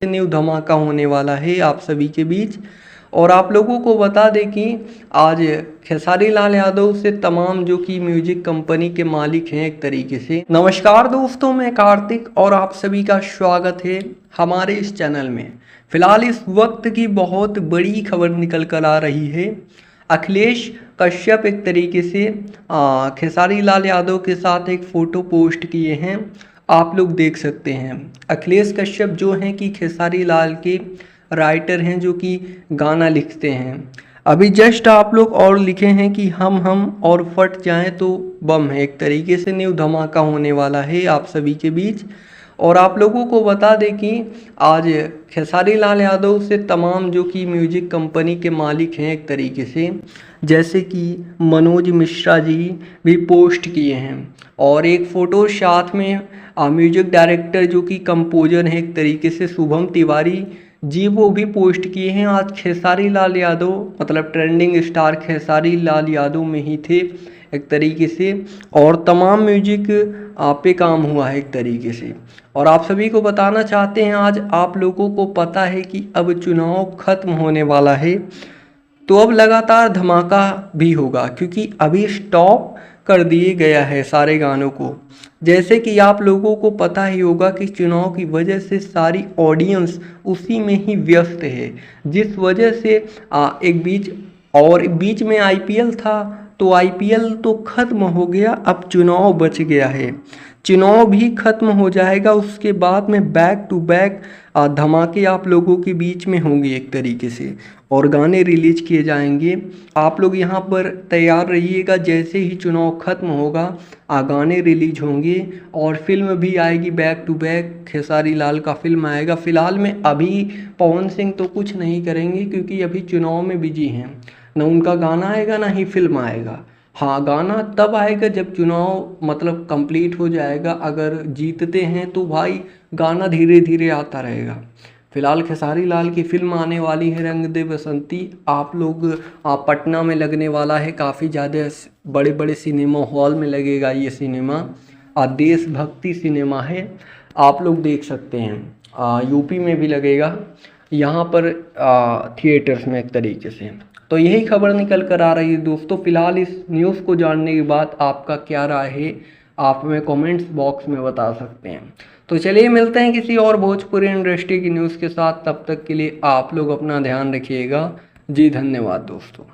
New धमाका होने वाला है आप सभी के बीच। और आप लोगों को बता दें कि आज खेसारी लाल यादव से तमाम जो कि म्यूजिक कंपनी के मालिक हैं एक तरीके से। नमस्कार दोस्तों, मैं कार्तिक और आप सभी का स्वागत है हमारे इस चैनल में। फिलहाल इस वक्त की बहुत बड़ी खबर निकल कर आ रही है। अखिलेश कश्यप एक तरीके से खेसारी लाल यादव के साथ एक फ़ोटो पोस्ट किए हैं, आप लोग देख सकते हैं। अखिलेश कश्यप जो हैं कि खेसारी लाल के राइटर हैं, जो कि गाना लिखते हैं। अभी जस्ट आप लोग और लिखे हैं कि हम और फट जाएं तो बम है, एक तरीके से न्यू धमाका होने वाला है आप सभी के बीच। और आप लोगों को बता दें कि आज खेसारी लाल यादव से तमाम जो कि म्यूजिक कंपनी के मालिक हैं एक तरीके से, जैसे कि मनोज मिश्रा जी भी पोस्ट किए हैं। और एक फ़ोटो साथ में म्यूजिक डायरेक्टर जो कि कंपोजर हैं एक तरीके से शुभम तिवारी जी, वो भी पोस्ट किए हैं। आज खेसारी लाल यादव मतलब ट्रेंडिंग स्टार खेसारी लाल यादव में ही थे एक तरीके से। और तमाम म्यूजिक पे काम हुआ है एक तरीके से। और आप सभी को बताना चाहते हैं, आज आप लोगों को पता है कि अब चुनाव खत्म होने वाला है, तो अब लगातार धमाका भी होगा, क्योंकि अभी स्टॉप कर दिए गया है सारे गानों को। जैसे कि आप लोगों को पता ही होगा कि चुनाव की वजह से सारी ऑडियंस उसी में ही व्यस्त है, जिस वजह से एक बीच में आईपीएल था, तो आईपीएल तो ख़त्म हो गया, अब चुनाव बच गया है। चुनाव भी ख़त्म हो जाएगा, उसके बाद में बैक टू बैक धमाके आप लोगों के बीच में होंगे एक तरीके से, और गाने रिलीज किए जाएंगे। आप लोग यहाँ पर तैयार रहिएगा, जैसे ही चुनाव ख़त्म होगा गाने रिलीज होंगे और फिल्म भी आएगी back to back. Khesari Lal का फिल्म आएगा। फ़िलहाल में अभी पवन सिंह तो कुछ नहीं करेंगे, क्योंकि अभी चुनाव में बिजी हैं। ना उनका गाना आएगा ना ही फिल्म आएगा। हाँ, गाना तब आएगा जब चुनाव मतलब कंप्लीट हो जाएगा। अगर जीतते हैं तो भाई गाना धीरे धीरे आता रहेगा। फिलहाल खेसारी लाल की फिल्म आने वाली है रंग दे बसंती। आप लोग पटना में लगने वाला है, काफ़ी ज़्यादा बड़े बड़े सिनेमा हॉल में लगेगा ये सिनेमा। देशभक्ति सिनेमा है, आप लोग देख सकते हैं। यूपी में भी लगेगा, यहाँ पर थिएटर्स में एक तरीके से। तो यही खबर निकल कर आ रही है दोस्तों। फिलहाल इस न्यूज़ को जानने के बाद आपका क्या राय है, आप हमें कमेंट्स बॉक्स में बता सकते हैं। तो चलिए मिलते हैं किसी और भोजपुरी इंडस्ट्री की न्यूज़ के साथ। तब तक के लिए आप लोग अपना ध्यान रखिएगा जी। धन्यवाद दोस्तों।